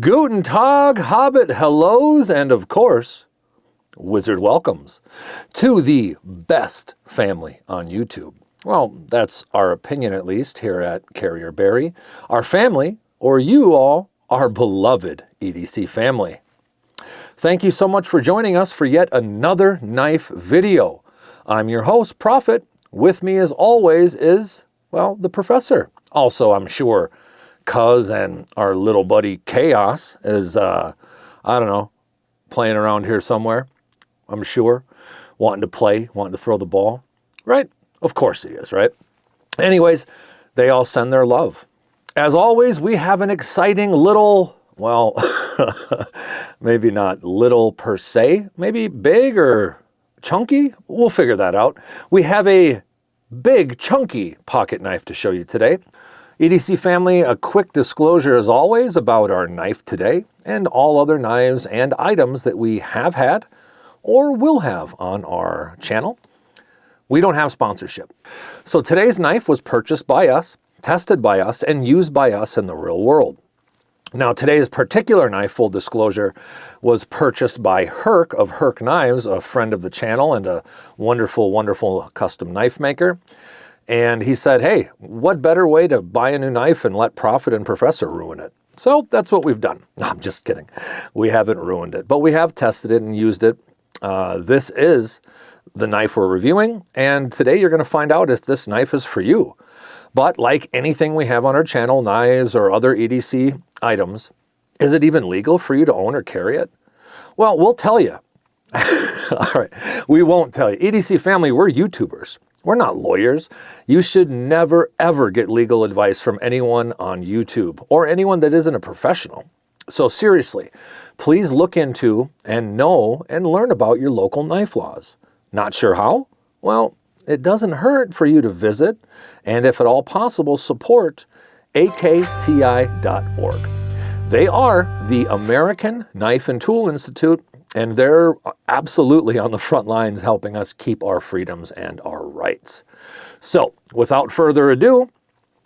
Guten Tag, Hobbit hellos, and of course, Wizard welcomes to the best family on YouTube. Well, that's our opinion at least here at carryorbury. Our family, or you all, our beloved EDC family. Thank you so much for joining us for yet another knife video. I'm your host, Prophet. With me as always is, well, the professor. Also, I'm sure, Cuz and our little buddy Chaos is, I don't know, playing around here somewhere, I'm sure, wanting to play, wanting to throw the ball, right? Of course he is, right? Anyways, they all send their love. As always, we have an exciting little, well, maybe not little per se, maybe big or chunky. We'll figure that out. We have a big, chunky pocket knife to show you today. EDC family, a quick disclosure as always about our knife today and all other knives and items that we have had or will have on our channel. We don't have sponsorship. So today's knife was purchased by us, tested by us, and used by us in the real world. Now today's particular knife, full disclosure, was purchased by Herc of Herc Knives, a friend of the channel and a wonderful, wonderful custom knife maker. And he said, hey, what better way to buy a new knife and let Prophet and Professor ruin it? So that's what we've done. No, I'm just kidding. We haven't ruined it, but we have tested it and used it. This is the knife we're reviewing, and today you're going to find out if this knife is for you. But like anything we have on our channel, knives or other EDC items, is it even legal for you to own or carry it? Well, we'll tell you. All right, we won't tell you. EDC family, we're YouTubers. We're not lawyers. You should never, ever get legal advice from anyone on YouTube or anyone that isn't a professional. So seriously, please look into and know and learn about your local knife laws. Not sure how? Well, it doesn't hurt for you to visit and, if at all possible, support akti.org. They are the American Knife and Tool Institute, and they're absolutely on the front lines helping us keep our freedoms and our rights. So, without further ado,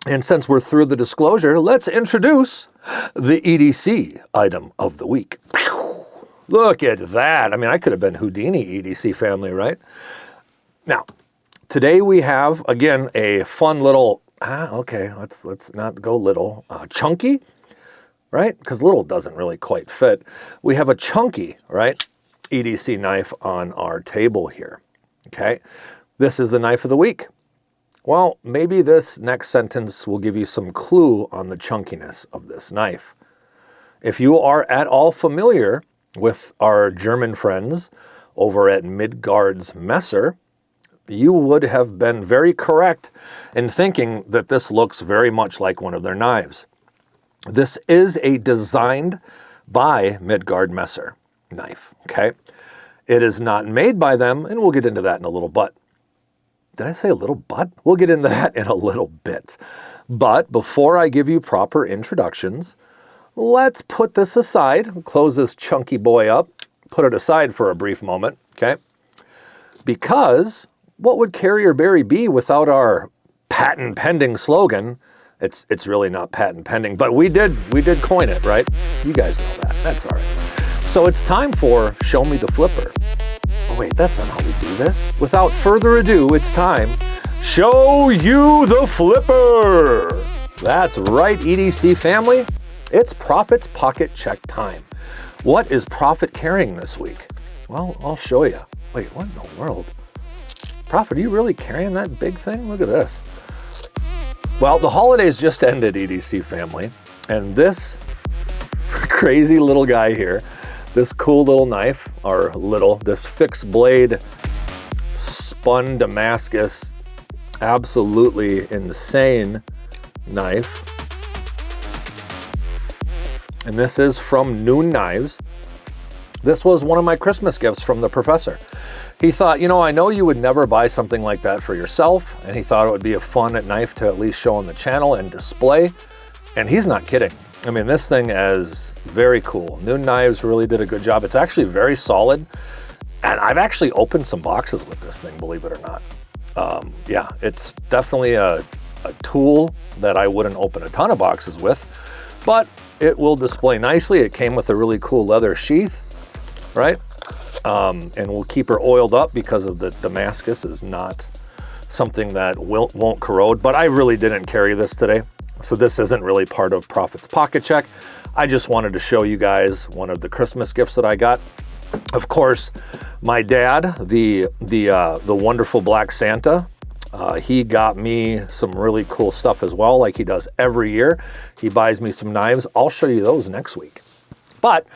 and since we're through the disclosure, let's introduce the EDC item of the week. Look at that. I mean, I could have been Houdini, EDC family, right? Now, today we have, again, a fun little, okay, let's not go little, chunky, right? Because little doesn't really quite fit. We have a chunky, right, EDC knife on our table here, okay? This is the knife of the week. Well, maybe this next sentence will give you some clue on the chunkiness of this knife. If you are at all familiar with our German friends over at Midgard's Messer, you would have been very correct in thinking that this looks very much like one of their knives. This is a designed by Midgard Messer knife, okay? It is not made by them, and we'll get into that in a little bit. Did I say a little bit? We'll get into that in a little bit. But before I give you proper introductions, let's put this aside, close this chunky boy up, put it aside for a brief moment, okay? Because what would carryorbury be without our patent pending slogan? It's really not patent pending, but we did coin it, right? You guys know that. That's all right. So it's time for Show Me the Flipper. Oh wait, that's not how we do this. Without further ado, it's time. Show you the flipper. That's right, EDC family. It's Prophet's pocket check time. What is Prophet carrying this week? Well, I'll show you. Wait, what in the world? Prophet, are you really carrying that big thing? Look at this. Well, the holidays just ended, EDC family, and this crazy little guy here, this cool little knife, this fixed blade, spun Damascus, absolutely insane knife. And this is from Noon Knives. This was one of my Christmas gifts from the professor. He thought, you know, I know you would never buy something like that for yourself, and he thought it would be a fun knife to at least show on the channel and display, and he's not kidding. I mean, this thing is very cool. Noon Knives really did a good job. It's actually very solid, and I've actually opened some boxes with this thing, believe it or not. Yeah, it's definitely a tool that I wouldn't open a ton of boxes with, but it will display nicely. It came with a really cool leather sheath, right? And we'll keep her oiled up because of the Damascus is not something that won't corrode, but I really didn't carry this today. So this isn't really part of Prophet's Pocket Check. I just wanted to show you guys one of the Christmas gifts that I got. Of course, my dad, the wonderful Black Santa, he got me some really cool stuff as well, like he does every year. He buys me some knives. I'll show you those next week. But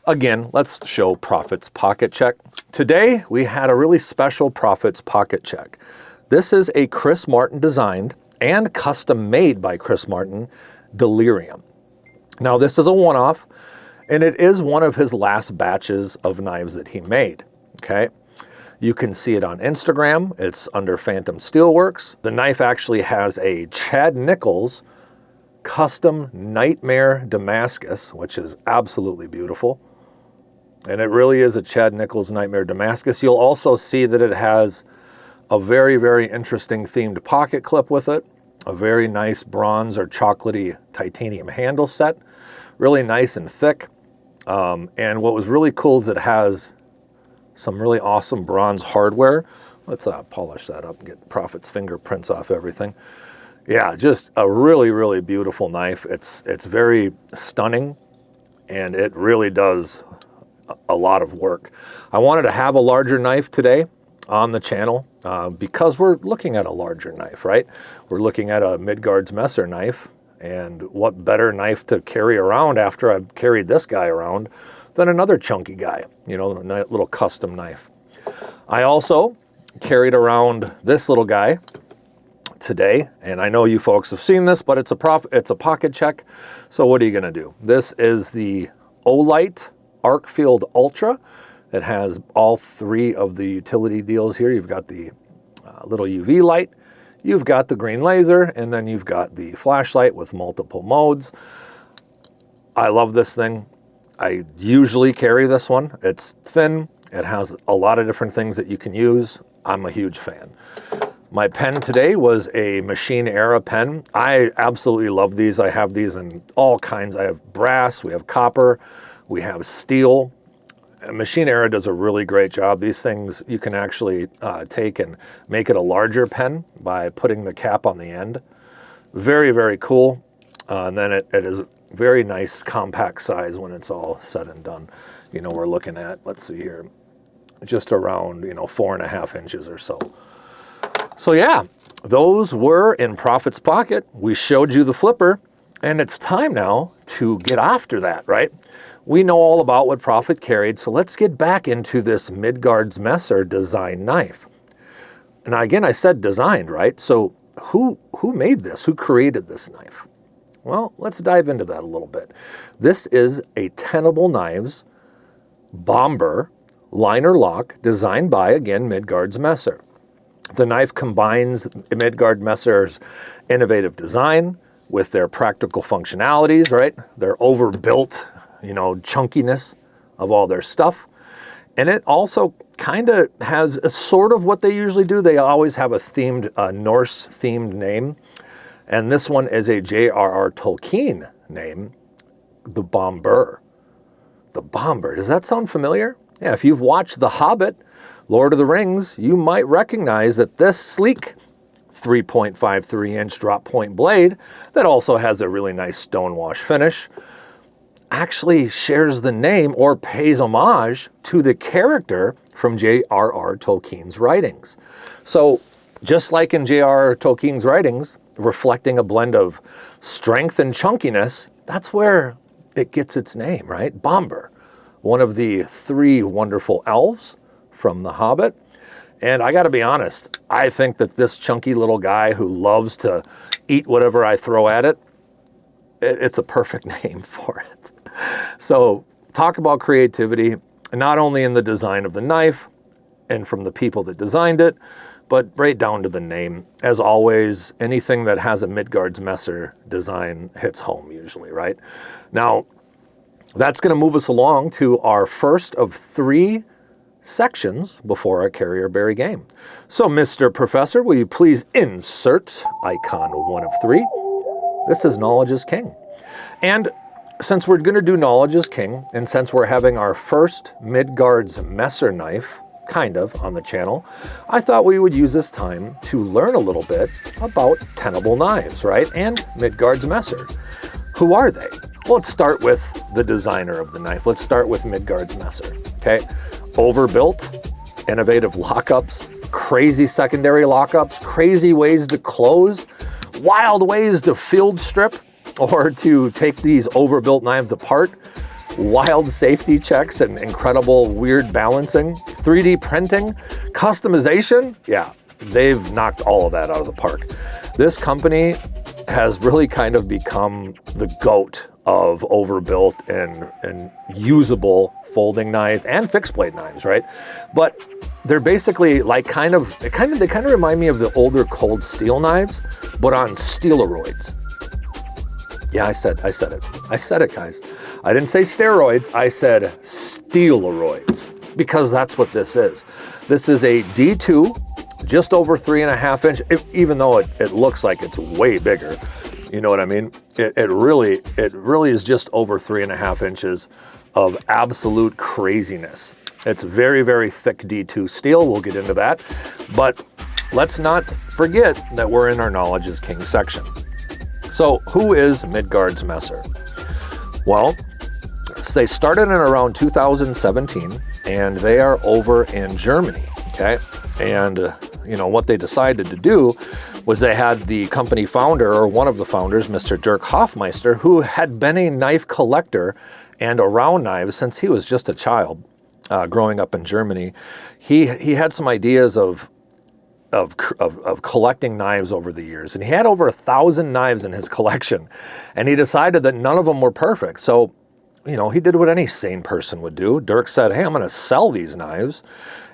again, let's show Prophet's Pocket Check. Today, we had a really special Prophet's Pocket Check. This is a Chris Martin designed and custom made by Chris Martin Delirium. Now, this is a one-off, and it is one of his last batches of knives that he made, okay? You can see it on Instagram. It's under Phantom Steelworks. The knife actually has a Chad Nichols custom Nightmare Damascus, which is absolutely beautiful. And it really is a Chad Nichols Nightmare Damascus. You'll also see that it has a very, very interesting themed pocket clip with it, a very nice bronze or chocolatey titanium handle set, really nice and thick. And what was really cool is it has some really awesome bronze hardware. Let's polish that up and get Prophet's fingerprints off everything. Yeah, just a really, really beautiful knife. It's very stunning, and it really does a lot of work. I wanted to have a larger knife today on the channel because we're looking at a larger knife, right? We're looking at a Midgard's Messer knife, and what better knife to carry around after I've carried this guy around than another chunky guy, you know, a little custom knife. I also carried around this little guy today, and I know you folks have seen this, but it's a pocket check. So what are you gonna do? This is the Olight Arcfield Ultra. It has all three of the utility deals here. You've got the little UV light, you've got the green laser, and then you've got the flashlight with multiple modes. I love this thing. I usually carry this one. It's thin. It has a lot of different things that you can use. I'm a huge fan. My pen today was a Machine Era pen. I absolutely love these. I have these in all kinds. I have brass, we have copper, we have steel. Machine Era does a really great job. These things you can actually take and make it a larger pen by putting the cap on the end. Very, very cool. And then it is very nice compact size when it's all said and done. You know, we're looking at, let's see here, just around, 4.5 inches or so. So yeah, those were in Prophet's Pocket. We showed you the flipper, and it's time now to get after that, right? We know all about what Prophet carried, so let's get back into this Midgard's Messer design knife. And again, I said designed, right? So who made this? Who created this knife? Well, let's dive into that a little bit. This is a Tenable Knives Bombur liner lock designed by, again, Midgard's Messer. The knife combines Midgard Messer's innovative design with their practical functionalities, right? Their overbuilt, chunkiness of all their stuff. And it also kind of has a sort of what they usually do. They always have a themed, Norse-themed name. And this one is a J.R.R. Tolkien name, the Bombur. The Bombur, does that sound familiar? Yeah, if you've watched The Hobbit, Lord of the Rings, you might recognize that this sleek 3.53-inch drop point blade that also has a really nice stonewash finish actually shares the name or pays homage to the character from J.R.R. Tolkien's writings. So just like in J.R.R. Tolkien's writings, reflecting a blend of strength and chunkiness, that's where it gets its name, right? Bombur, one of the three wonderful elves from The Hobbit. And I gotta be honest, I think that this chunky little guy who loves to eat whatever I throw at it, it's a perfect name for it. So talk about creativity, not only in the design of the knife and from the people that designed it, but right down to the name. As always, anything that has a Midgard's Messer design hits home usually, right? Now, that's gonna move us along to our first of 3 sections before our carryorbury game. So, Mr. Professor, will you please insert icon 1 of 3? This is Knowledge is King. And since we're going to do knowledge is king, and since we're having our first Midgard's Messer knife, kind of, on the channel, I thought we would use this time to learn a little bit about Tenable knives, right? And Midgard's Messer. Who are they? Well, let's start with the designer of the knife. Let's start with Midgard's Messer, okay? Overbuilt, innovative lockups, crazy secondary lockups, crazy ways to close, wild ways to field strip or to take these overbuilt knives apart, wild safety checks and incredible weird balancing, 3D printing, customization. Yeah, they've knocked all of that out of the park. This company has really kind of become the GOAT of overbuilt and usable folding knives and fixed blade knives, right? But they're basically like they kind of remind me of the older cold steel knives, but on steroids. Yeah, I said it, guys. I didn't say steroids, I said steroids, because that's what this is. This is a D2, just over 3.5 inch, even though it looks like it's way bigger. You know what I mean? It really is just over 3.5 inches of absolute craziness. It's very, very thick D2 steel. We'll get into that. But let's not forget that we're in our Knowledge is King section. So who is Midgard's Messer? Well, they started in around 2017 and they are over in Germany, okay? And what they decided to do was they had the company founder, or one of the founders, Mr. Dirk Hofmeister, who had been a knife collector and around knives since he was just a child growing up in Germany. He had some ideas of collecting knives over the years, and he had over 1,000 knives in his collection, and he decided that none of them were perfect. So, he did what any sane person would do. Dirk said, hey, I'm going to sell these knives,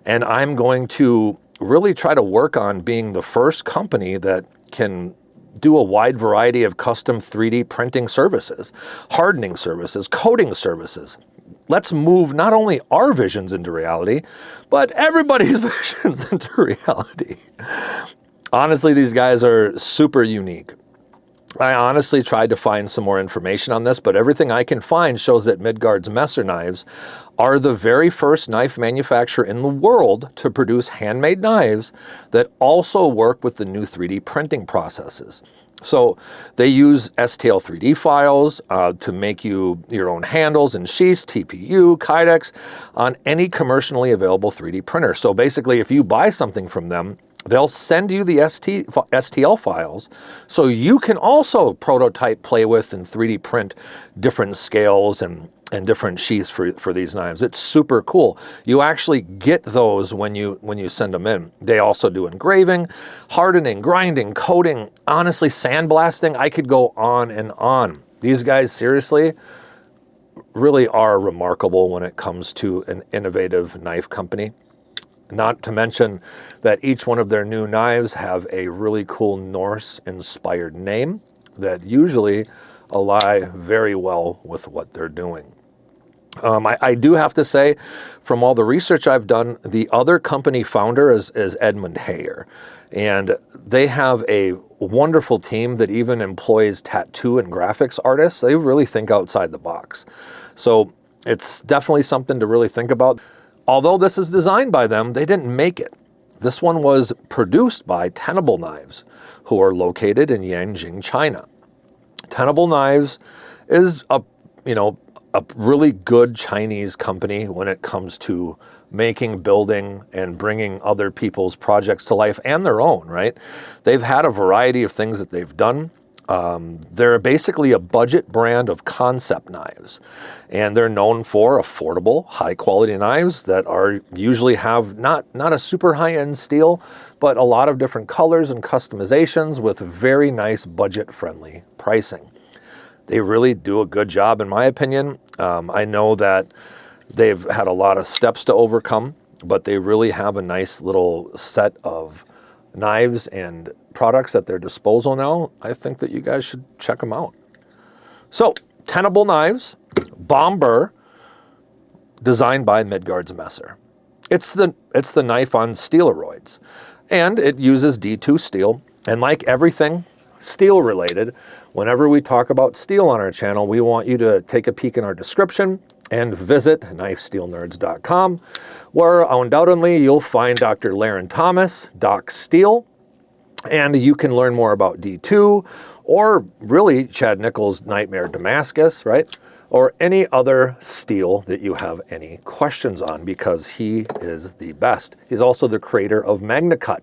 and I'm going to really try to work on being the first company that can do a wide variety of custom 3D printing services, hardening services, coating services. Let's move not only our visions into reality, but everybody's visions into reality. Honestly, these guys are super unique. I honestly tried to find some more information on this, but everything I can find shows that Midgard's Messer knives are the very first knife manufacturer in the world to produce handmade knives that also work with the new 3D printing processes. So they use STL 3D files to make your own handles and sheaths, TPU, Kydex, on any commercially available 3D printer. So basically, if you buy something from them, they'll send you the STL files so you can also prototype, play with, and 3D print different scales and different sheaths for these knives. It's super cool. You actually get those when you send them in. They also do engraving, hardening, grinding, coating, honestly, sandblasting. I could go on and on. These guys seriously really are remarkable when it comes to an innovative knife company. Not to mention that each one of their new knives have a really cool Norse-inspired name that usually ally very well with what they're doing. I do have to say, from all the research I've done, the other company founder is Edmund Heyer. And they have a wonderful team that even employs tattoo and graphics artists. They really think outside the box. So it's definitely something to really think about. Although this is designed by them, they didn't make it. This one was produced by Tenable Knives, who are located in Yanjing, China. Tenable Knives is a really good Chinese company when it comes to making, building, and bringing other people's projects to life and their own, right? They've had a variety of things that they've done. They're basically a budget brand of concept knives, and they're known for affordable, high-quality knives that are usually have not a super high-end steel, but a lot of different colors and customizations with very nice budget-friendly pricing. They really do a good job, in my opinion. I know that they've had a lot of steps to overcome, but they really have a nice little set of knives and products at their disposal now. I think that you guys should check them out. So, Tenable Knives, Bombur, designed by Midgard's Messer. It's the knife on steroids, and it uses D2 steel. And like everything steel related, whenever we talk about steel on our channel, we want you to take a peek in our description and visit knifesteelnerds.com, where undoubtedly you'll find Dr. Laren Thomas, Doc Steel, and you can learn more about D2, or really Chad Nichols' Nightmare Damascus, right? Or any other steel that you have any questions on, because he is the best. He's also the creator of MagnaCut.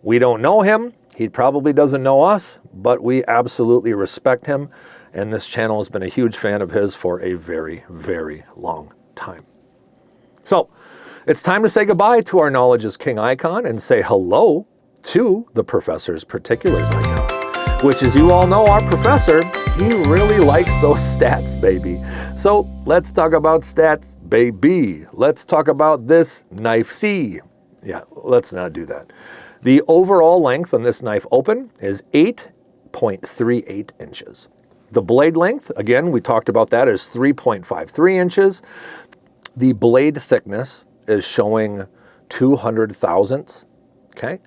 We don't know him. He probably doesn't know us, but we absolutely respect him. And this channel has been a huge fan of his for a very, very long time. So it's time to say goodbye to our Knowledge is King icon and say hello to the Professor's Particulars icon, which, as you all know, our professor, he really likes those stats, baby. So let's talk about stats, baby. Let's talk about this knife C. Yeah, let's not do that. The overall length on this knife open is 8.38 inches. The blade length, again, we talked about that, is 3.53 inches. The blade thickness is showing 200 thousandths, okay?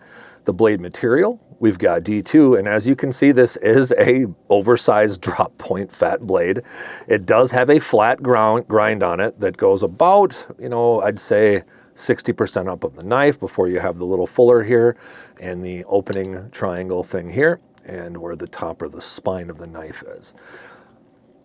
The blade material, we've got D2, and as you can see, this is a oversized drop point fat blade. It does have a flat grind on it that goes about, I'd say 60% up of the knife before you have the little fuller here and the opening triangle thing here, and where the top or the spine of the knife is.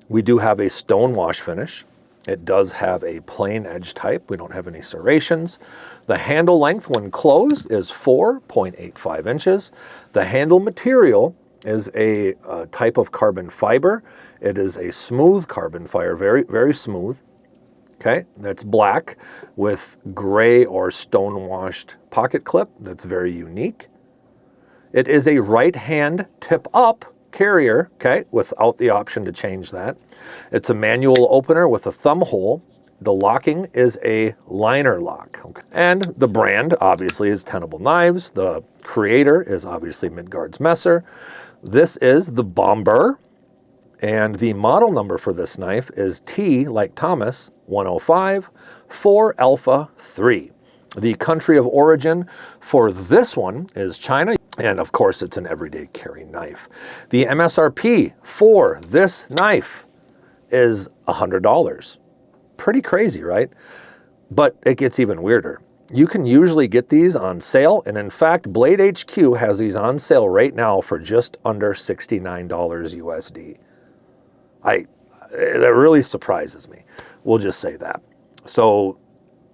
We do have a stone wash finish. It does have a plain edge type. We don't have any serrations. The handle length when closed is 4.85 inches. The handle material is a type of carbon fiber. It is a smooth carbon fiber, very, very smooth. Okay, that's black with gray or stone washed pocket clip. That's very unique. It is a right hand tip up carrier, okay, without the option to change that. It's a manual opener with a thumb hole. The locking is a liner lock. Okay. And the brand obviously is Tenable Knives. The creator is obviously Midgard's Messer. This is the Bombur, and the model number for this knife is T, like Thomas, 105 4 Alpha 3. The country of origin for this one is China, and of course it's an everyday carry knife. The MSRP for this knife is $100. Pretty crazy, right? But it gets even weirder. You can usually get these on sale, and in fact, Blade HQ has these on sale right now for just under $69 USD. That really surprises me. We'll just say that. So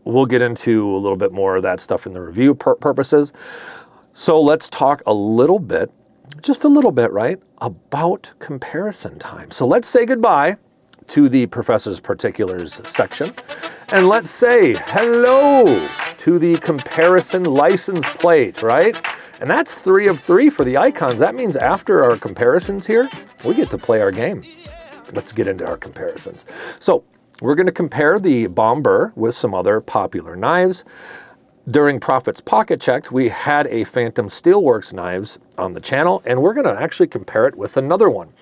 we'll get into a little bit more of that stuff in the review purposes. So let's talk a little bit, just a little bit, right, about comparison time. So let's say goodbye to the Professor's Particulars section, and let's say hello to the comparison license plate, right? And that's 3 of 3 for the icons. That means after our comparisons here, we get to play our game. Let's get into our comparisons. So we're going to compare the Bombur with some other popular knives. During Profit's Pocket Checked, we had a Phantom Steelworks knives on the channel, and we're going to actually compare it with another one.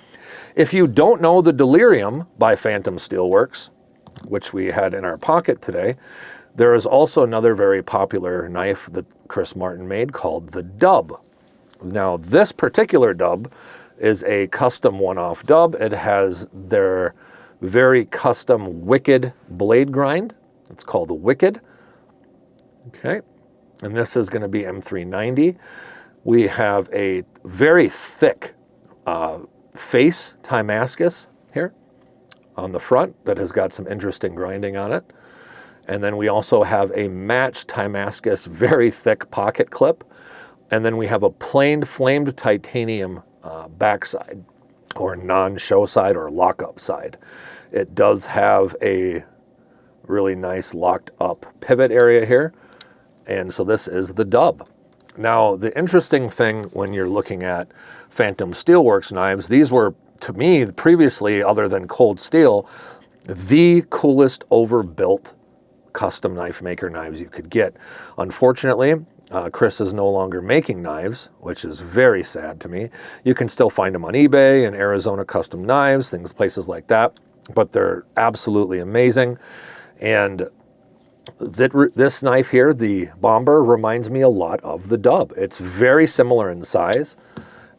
If you don't know the Delirium by Phantom Steelworks, which we had in our pocket today, there is also another very popular knife that Chris Martin made called the Dub. Now, this particular Dub is a custom one-off dub. It has their very custom Wicked blade grind. It's called the Wicked. Okay, and this is going to be M390. We have a very thick face Damascus here on the front that has got some interesting grinding on it. And then we also have a matched Damascus, very thick pocket clip. And then we have a plain flamed titanium backside, or non-show side, or lock-up side. It does have a really nice locked up pivot area here. And so this is the Dub. Now, the interesting thing when you're looking at Phantom Steelworks knives, these were, to me, previously, other than Cold Steel, the coolest overbuilt custom knife maker knives you could get. Unfortunately, Chris is no longer making knives, which is very sad to me. You can still find them on eBay and Arizona Custom Knives, places like that, but they're absolutely amazing. And this knife here, the Bombur, reminds me a lot of the Dub. It's very similar in size.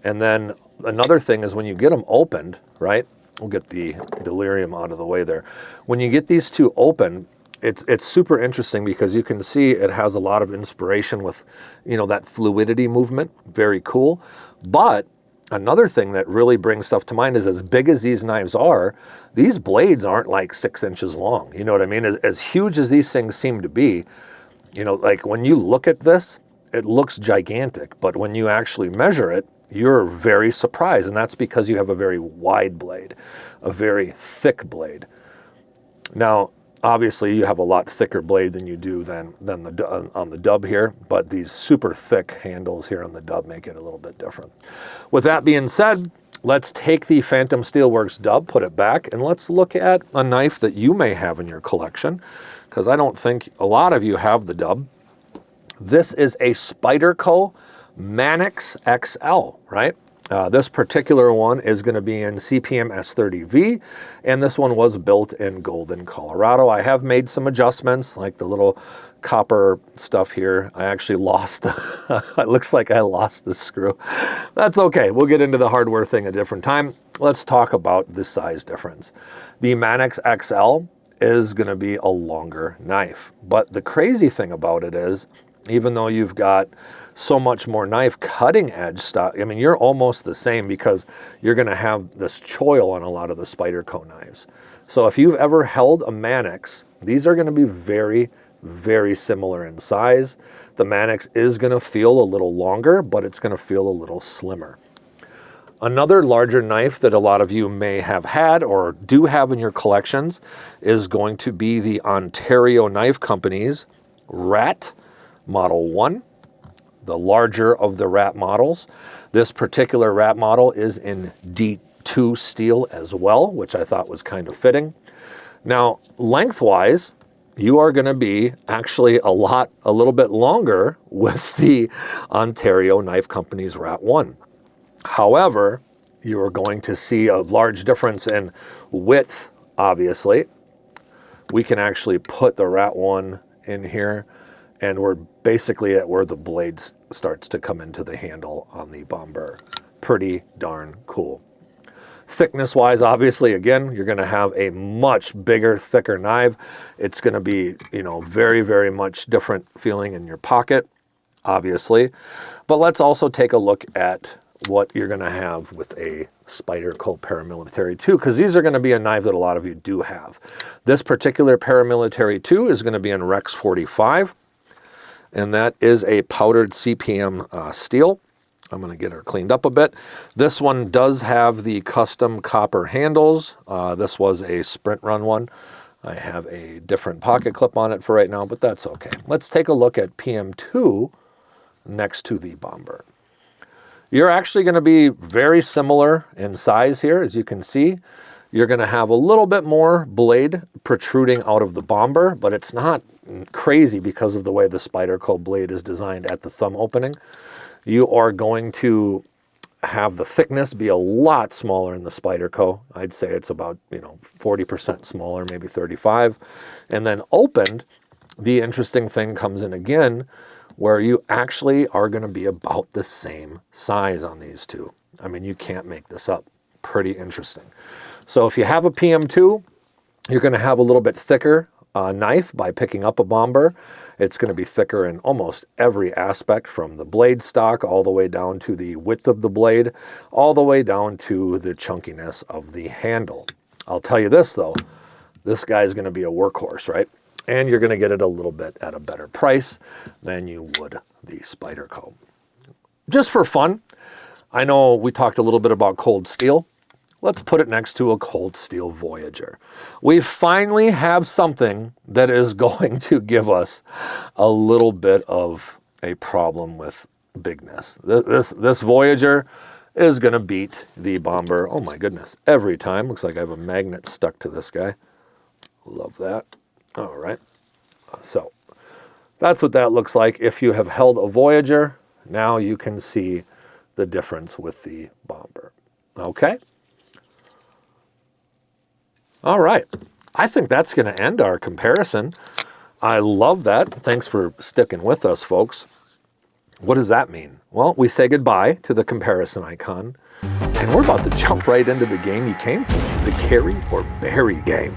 And then another thing is when you get them opened, right? We'll get the delirium out of the way there. When you get these two open, it's super interesting because you can see it has a lot of inspiration with, you know, that fluidity movement. Very cool. But another thing that really brings stuff to mind is, as big as these knives are, these blades aren't like 6 inches long. You know what I mean? As huge as these things seem to be, you know, like when you look at this, it looks gigantic. But when you actually measure it, you're very surprised. And that's because you have a very wide blade, a very thick blade. Now, obviously, you have a lot thicker blade than you do on the dub here, but these super thick handles here on the dub make it a little bit different. With that being said, let's take the Phantom Steelworks dub, put it back, and let's look at a knife that you may have in your collection, because I don't think a lot of you have the dub. This is a Spyderco Mannix XL, right? This particular one is going to be in CPM S30V, and this one was built in Golden, Colorado. I have made some adjustments, like the little copper stuff here. I actually lost, it looks like I lost the screw. That's okay. We'll get into the hardware thing a different time. Let's talk about the size difference. The Mannix XL is going to be a longer knife, but the crazy thing about it is, even though you've got so much more knife cutting edge stuff, I mean, you're almost the same because you're going to have this choil on a lot of the Spyderco knives. So if you've ever held a Mannix, these are going to be very, very similar in size. The Mannix is going to feel a little longer, but it's going to feel a little slimmer. Another larger knife that a lot of you may have had or do have in your collections is going to be the Ontario Knife Company's Rat Model 1, the larger of the Rat models. This particular Rat model is in D2 steel as well, which I thought was kind of fitting. Now, lengthwise, you are going to be actually a little bit longer with the Ontario Knife Company's Rat 1. However, you are going to see a large difference in width, obviously. We can actually put the Rat 1 in here, and we're basically at where the blade starts to come into the handle on the Bombur. Pretty darn cool. Thickness-wise, obviously, again, you're going to have a much bigger, thicker knife. It's going to be, you know, very, very much different feeling in your pocket, obviously. But let's also take a look at what you're going to have with a Spyderco Paramilitary 2, because these are going to be a knife that a lot of you do have. This particular Paramilitary 2 is going to be in Rex 45, and that is a powdered CPM steel. I'm going to get her cleaned up a bit. This one does have the custom copper handles. This was a sprint run one. I have a different pocket clip on it for right now, but that's okay. Let's take a look at PM2 next to the Bombur. You're actually going to be very similar in size here, as you can see. You're going to have a little bit more blade protruding out of the Bombur, but it's not crazy because of the way the Spyderco blade is designed at the thumb opening. You are going to have the thickness be a lot smaller in the Spyderco. I'd say it's about, 40% smaller, maybe 35. And then opened, the interesting thing comes in again, where you actually are going to be about the same size on these two. I mean, you can't make this up. Pretty interesting. So if you have a PM2, you're going to have a little bit thicker knife by picking up a Bombur. It's going to be thicker in almost every aspect, from the blade stock all the way down to the width of the blade, all the way down to the chunkiness of the handle. I'll tell you this though, this guy's going to be a workhorse, right? And you're going to get it a little bit at a better price than you would the Spyderco. Just for fun, I know we talked a little bit about cold steel. Let's put it next to a cold steel Voyager. We finally have something that is going to give us a little bit of a problem with bigness. This Voyager is going to beat the Bombur, oh my goodness, every time. Looks like I have a magnet stuck to this guy. Love that. All right, so that's what that looks like. If you have held a Voyager, now you can see the difference with the Bombur. Okay. All right, I think that's going to end our comparison. I love that. Thanks for sticking with us, folks. What does that mean? Well, we say goodbye to the comparison icon, And we're about to jump right into the game you came for, the carry or bury game.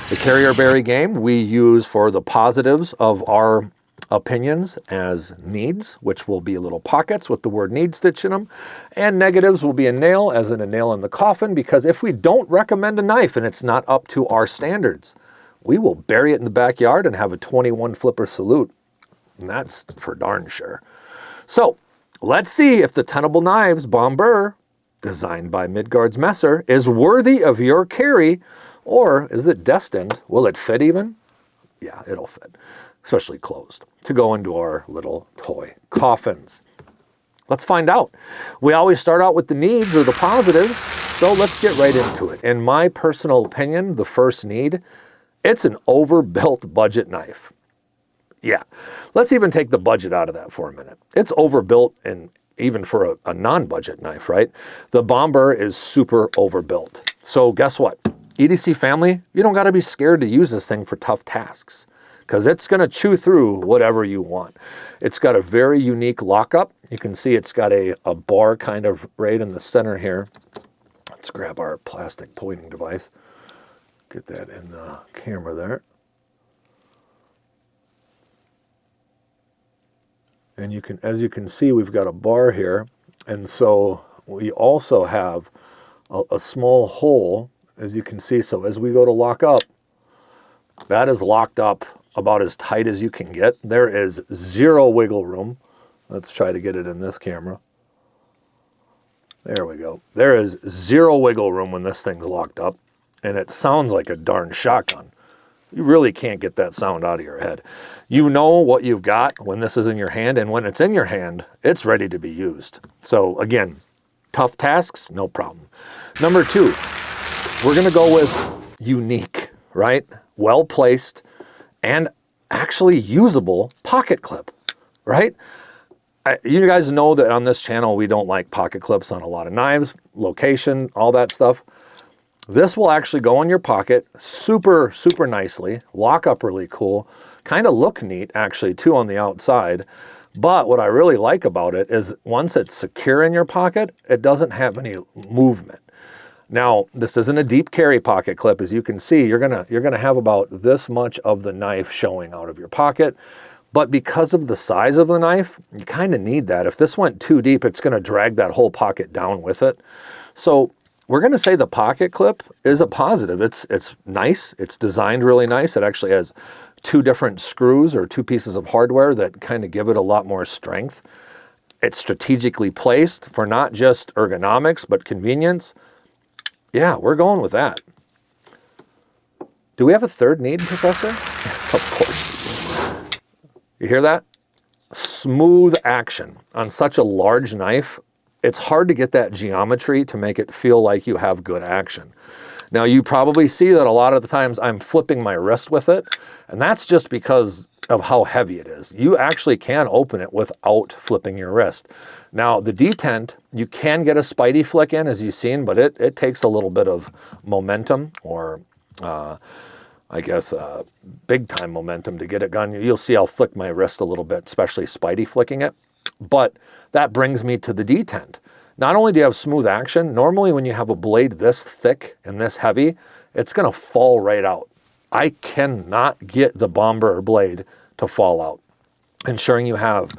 The carry or bury game we use for the positives of our opinions as needs, which will be little pockets with the word need stitched in them, and negatives will be a nail, as in a nail in the coffin, because if we don't recommend a knife and it's not up to our standards, we will bury it in the backyard and have a 21 flipper salute. And that's for darn sure. So let's see if the Tenable Knives Bombur, designed by Midgard's Messer, is worthy of your carry, or is it destined? Will it fit even? Yeah, it'll fit, especially closed, to go into our little toy coffins. Let's find out. We always start out with the needs or the positives, so let's get right into it. In my personal opinion, the first need, it's an overbuilt budget knife. Yeah, let's even take the budget out of that for a minute. It's overbuilt, and even for a non-budget knife, right? The Bombur is super overbuilt. So guess what? EDC family, you don't gotta be scared to use this thing for tough tasks, because it's gonna chew through whatever you want. It's got a very unique lockup. You can see it's got a bar kind of right in the center here. Let's grab our plastic pointing device. Get that in the camera there. And you can, as you can see, we've got a bar here. And so we also have a small hole, as you can see. So as we go to lock up, that is locked up about as tight as you can get. There is zero wiggle room. Let's try to get it in this camera. There we go. There is zero wiggle room when this thing's locked up. And it sounds like a darn shotgun. You really can't get that sound out of your head. You know what you've got when this is in your hand, and when it's in your hand, it's ready to be used. So again, tough tasks, no problem. Number two, we're gonna go with unique, right? Well-placed and actually usable pocket clip, right? You guys know that on this channel, we don't like pocket clips on a lot of knives, location, all that stuff. This will actually go in your pocket super, super nicely, lock up really cool, kind of look neat actually too on the outside. But what I really like about it is once it's secure in your pocket, it doesn't have any movement. Now, this isn't a deep carry pocket clip. As you can see, you're gonna have about this much of the knife showing out of your pocket. But because of the size of the knife, you kind of need that. If this went too deep, it's gonna drag that whole pocket down with it. So we're gonna say the pocket clip is a positive. It's nice, it's designed really nice. It actually has two different screws or two pieces of hardware that kind of give it a lot more strength. It's strategically placed for not just ergonomics, but convenience. Yeah, we're going with that. Do we have a third need, Professor? Of course. You hear that? Smooth action. On such a large knife, it's hard to get that geometry to make it feel like you have good action. Now, you probably see that a lot of the times I'm flipping my wrist with it, and that's just because of how heavy it is. You actually can open it without flipping your wrist. Now, the detent, you can get a spidey flick in, as you've seen, but it takes a little bit of momentum, or I guess big time momentum to get it done. You'll see I'll flick my wrist a little bit, especially spidey flicking it. But that brings me to the detent. Not only do you have smooth action, normally when you have a blade this thick and this heavy, it's gonna fall right out. I cannot get the Bombur blade to fall out, ensuring you have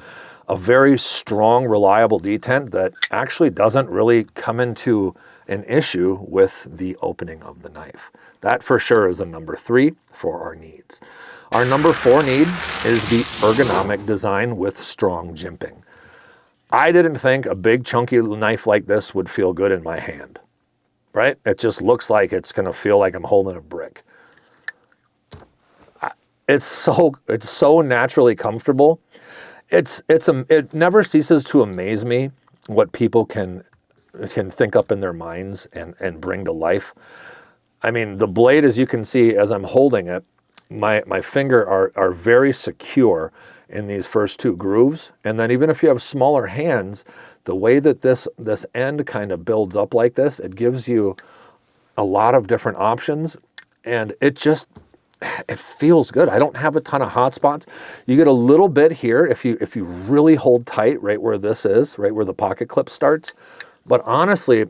a very strong, reliable detent that actually doesn't really come into an issue with the opening of the knife. That for sure is a number 3 for our needs. Our number 4 need is the ergonomic design with strong jimping. I didn't think a big chunky knife like this would feel good in my hand, right? It just looks like it's gonna feel like I'm holding a brick. It's so naturally comfortable. It never ceases to amaze me what people can think up in their minds and bring to life. I mean, the blade, as you can see, as I'm holding it, my finger are very secure in these first 2 grooves. And then even if you have smaller hands, the way that this end kind of builds up like this, it gives you a lot of different options, and it feels good. I don't have a ton of hot spots. You get a little bit here if you really hold tight right where this is, right where the pocket clip starts. But honestly,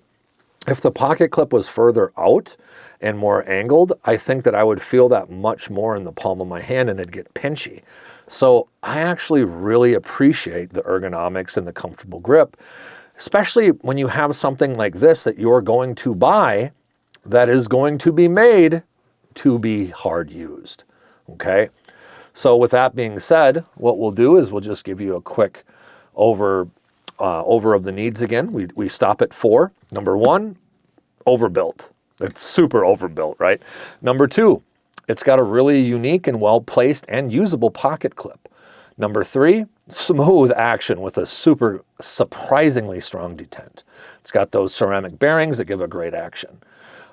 If the pocket clip was further out and more angled, I think that I would feel that much more in the palm of my hand and it'd get pinchy. So I actually really appreciate the ergonomics and the comfortable grip, especially when you have something like this that you're going to buy that is going to be made to be hard used, okay? So with that being said, what we'll do is we'll just give you a quick over of the needs again. We stop at 4. Number 1, overbuilt. It's super overbuilt, right? Number 2, it's got a really unique and well-placed and usable pocket clip. Number 3, smooth action with a surprisingly strong detent. It's got those ceramic bearings that give a great action.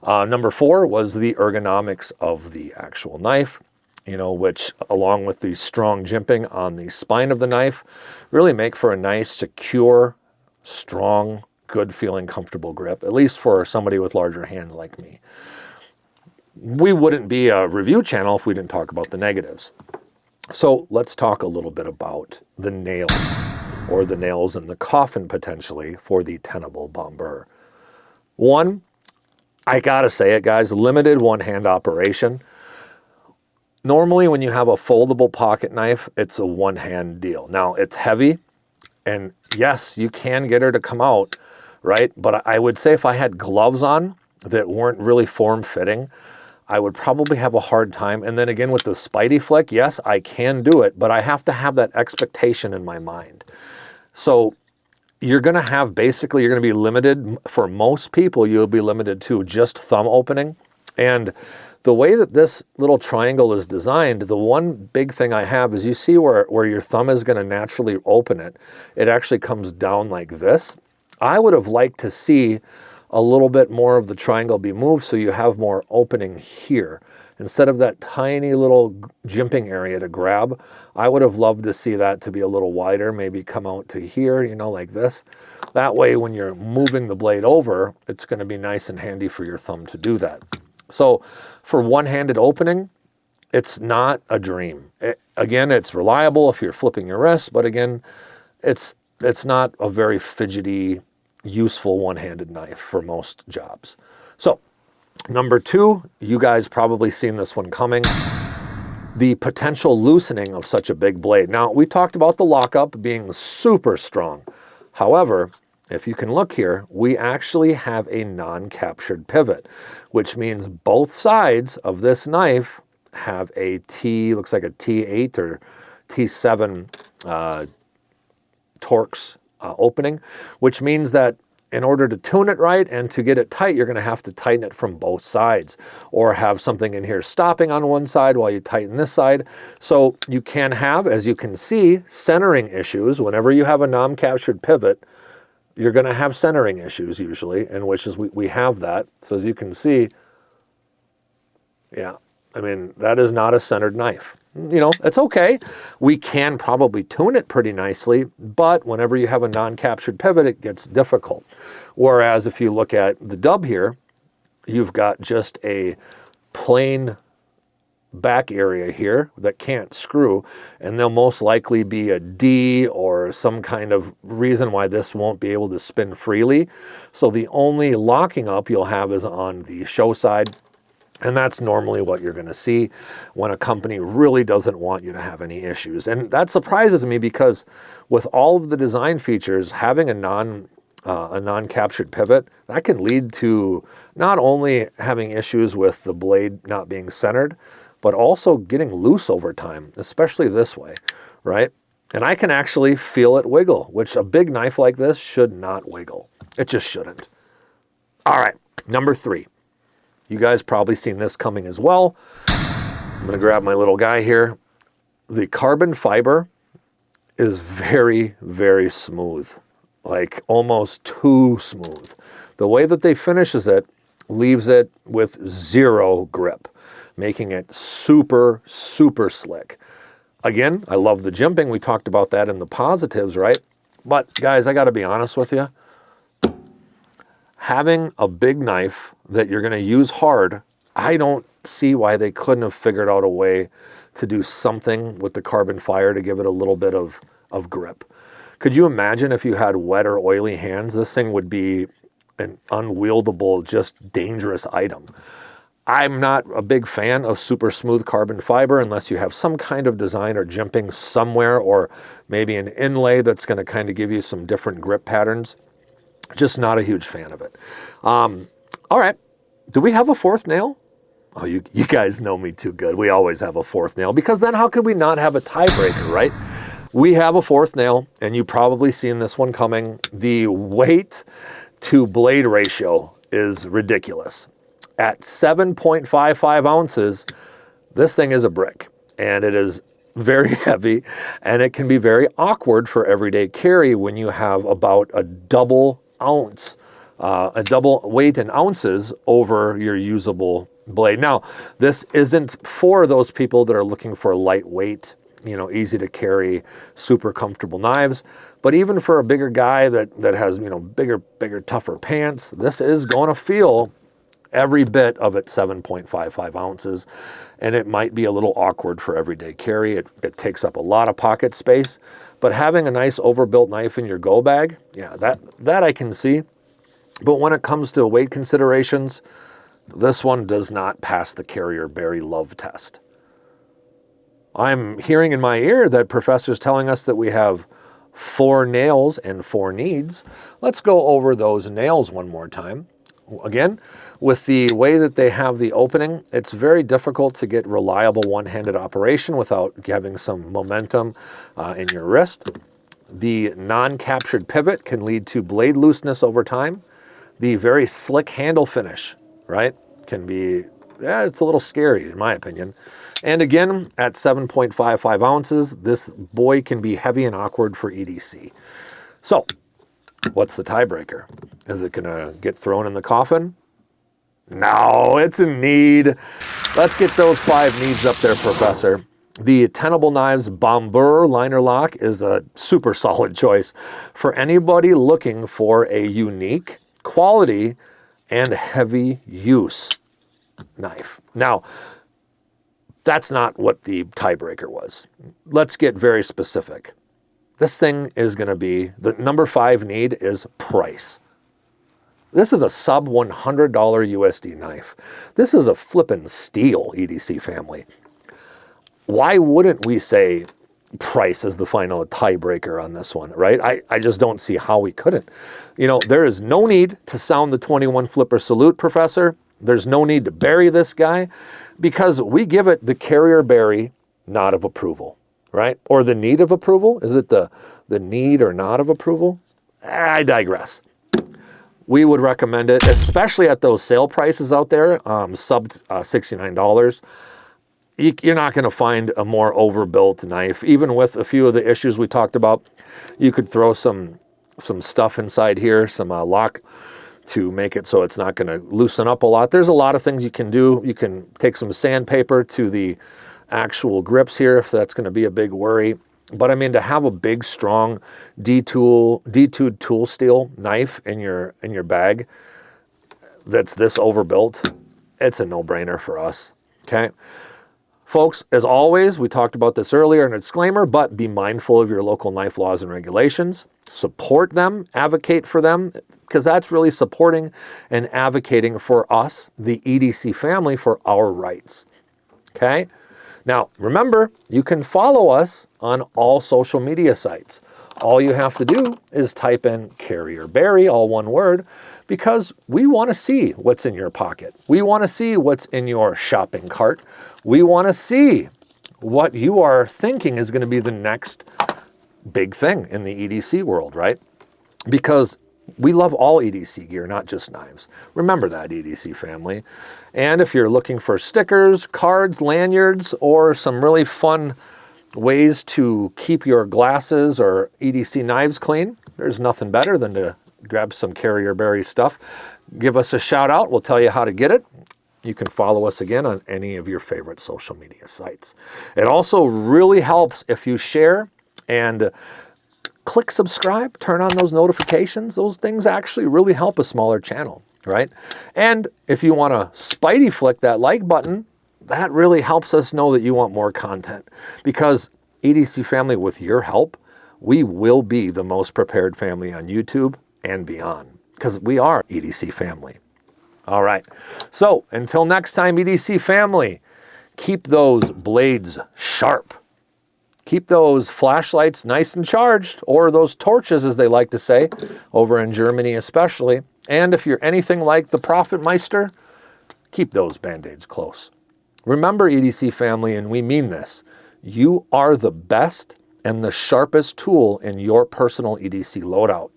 Number 4 was the ergonomics of the actual knife, which along with the strong jimping on the spine of the knife really make for a nice, secure, strong, good feeling, comfortable grip, at least for somebody with larger hands like me. We wouldn't be a review channel if we didn't talk about the negatives. So let's talk a little bit about the nails, or the nails in the coffin potentially for the Tenable Bombur. One, I gotta say it, guys, limited one-hand operation. Normally when you have a foldable pocket knife, it's a one-hand deal. Now it's heavy, and yes, you can get her to come out, right? But I would say if I had gloves on that weren't really form-fitting, I would probably have a hard time. And then again with the Spidey flick, yes, I can do it, but I have to have that expectation in my mind. So you're gonna be limited, for most people, you'll be limited to just thumb opening. And the way that this little triangle is designed, the one big thing I have is you see where your thumb is gonna naturally open it. It actually comes down like this. I would have liked to see a little bit more of the triangle be moved so you have more opening here. Instead of that tiny little jimping area to grab, I would have loved to see that to be a little wider, maybe come out to here, like this. That way when you're moving the blade over, it's gonna be nice and handy for your thumb to do that. So for one-handed opening, it's not a dream. Again, it's reliable if you're flipping your wrist, but again, it's not a very fidgety, useful one-handed knife for most jobs. So number 2, you guys probably seen this one coming, the potential loosening of such a big blade. Now, we talked about the lockup being super strong. However, if you can look here, we actually have a non-captured pivot, which means both sides of this knife have a looks like a T8 or T7 Torx opening, which means that in order to tune it right and to get it tight, you're gonna have to tighten it from both sides, or have something in here stopping on one side while you tighten this side. So you can have, as you can see, centering issues. Whenever you have a non-captured pivot, you're gonna have centering issues usually, and which is we have that. So as you can see, yeah, I mean, that is not a centered knife. It's okay. We can probably tune it pretty nicely, but whenever you have a non-captured pivot, it gets difficult. Whereas if you look at the dub here, you've got just a plain back area here that can't screw, and there'll most likely be a D or some kind of reason why this won't be able to spin freely. So the only locking up you'll have is on the show side. And that's normally what you're gonna see when a company really doesn't want you to have any issues. And that surprises me because with all of the design features, having a non-captured pivot, that can lead to not only having issues with the blade not being centered, but also getting loose over time, especially this way, right? And I can actually feel it wiggle, which a big knife like this should not wiggle. It just shouldn't. All right, number 3. You guys probably seen this coming as well. I'm gonna grab my little guy here. The carbon fiber is very, very smooth, like almost too smooth. The way that they finishes it leaves it with 0 grip, making it super, super slick. Again, I love the jimping. We talked about that in the positives, right? But guys, I gotta be honest with you. Having a big knife that you're gonna use hard, I don't see why they couldn't have figured out a way to do something with the carbon fiber to give it a little bit of grip. Could you imagine if you had wet or oily hands? This thing would be an unwieldable, just dangerous item. I'm not a big fan of super smooth carbon fiber unless you have some kind of design or jimping somewhere, or maybe an inlay that's going to kind of give you some different grip patterns. Just not a huge fan of it. All right, do we have a fourth nail? Oh, you guys know me too good. We always have a fourth nail, because then how could we not have a tiebreaker, right? We have a fourth nail, and you've probably seen this one coming. The weight to blade ratio is ridiculous. At 7.55 ounces, this thing is a brick, and it is very heavy, and it can be very awkward for everyday carry when you have about a double weight in ounces over your usable blade. Now, this isn't for those people that are looking for lightweight, easy to carry, super comfortable knives. But even for a bigger guy that has, bigger, tougher pants, this is going to feel every bit of it 7.55 ounces. And it might be a little awkward for everyday carry. It takes up a lot of pocket space. But having a nice overbuilt knife in your go bag, yeah, that I can see. But when it comes to weight considerations, this one does not pass the carryorbury love test. I'm hearing in my ear that professor's telling us that we have 4 nails and 4 needs. Let's go over those nails one more time. Again, with the way that they have the opening, it's very difficult to get reliable one-handed operation without having some momentum in your wrist. The non-captured pivot can lead to blade looseness over time. The very slick handle finish, right, can be, it's a little scary in my opinion. And again, at 7.55 ounces, this boy can be heavy and awkward for EDC. So, what's the tiebreaker? Is it gonna get thrown in the coffin? No, it's a need. Let's get those 5 needs up there, Professor. The Tenable Knives Bombur liner lock is a super solid choice for anybody looking for a unique, quality, and heavy use knife. Now, that's not what the tiebreaker was. Let's get very specific. This thing is going to be, the number 5 need is price. This is a sub $100 USD knife. This is a flippin' steal, EDC family. Why wouldn't we say price is the final tiebreaker on this one, right? I just don't see how we couldn't. There is no need to sound the 21 flipper salute, Professor. There's no need to bury this guy, because we give it the carryorbury nod of approval, right? Or the need of approval. Is it the need or not of approval? I digress. We would recommend it, especially at those sale prices out there, sub $69. You're not going to find a more overbuilt knife. Even with a few of the issues we talked about, you could throw some stuff inside here, some lock to make it so it's not going to loosen up a lot. There's a lot of things you can do. You can take some sandpaper to the actual grips here if that's going to be a big worry. But I mean, to have a big, strong D2 tool steel knife in your bag that's this overbuilt, it's a no-brainer for us. Okay. Folks, as always, we talked about this earlier in a disclaimer, but be mindful of your local knife laws and regulations. Support them, advocate for them, because that's really supporting and advocating for us, the EDC family, for our rights. Okay? Now, remember, you can follow us on all social media sites. All you have to do is type in carryorbury, all one word, because we want to see what's in your pocket. We want to see what's in your shopping cart. We want to see what you are thinking is going to be the next big thing in the EDC world, right? Because we love all EDC gear, not just knives. Remember that, EDC family. And if you're looking for stickers, cards, lanyards, or some really fun ways to keep your glasses or EDC knives clean, there's nothing better than to grab some carryorbury stuff. Give us a shout out. We'll tell you how to get it. You can follow us again on any of your favorite social media sites. It also really helps if you share and click subscribe, turn on those notifications. Those things actually really help a smaller channel, right? And if you want to spidey flick that like button, that really helps us know that you want more content. Because EDC family, with your help, we will be the most prepared family on YouTube and beyond. because we are EDC family. All right. So until next time, EDC family, keep those blades sharp. Keep those flashlights nice and charged, or those torches, as they like to say, over in Germany especially. And if you're anything like the Prophet Meister, keep those Band-Aids close. Remember, EDC family, and we mean this, you are the best and the sharpest tool in your personal EDC loadout.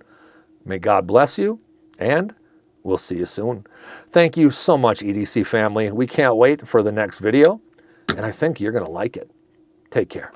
May God bless you, and we'll see you soon. Thank you so much, EDC family. We can't wait for the next video, and I think you're going to like it. Take care.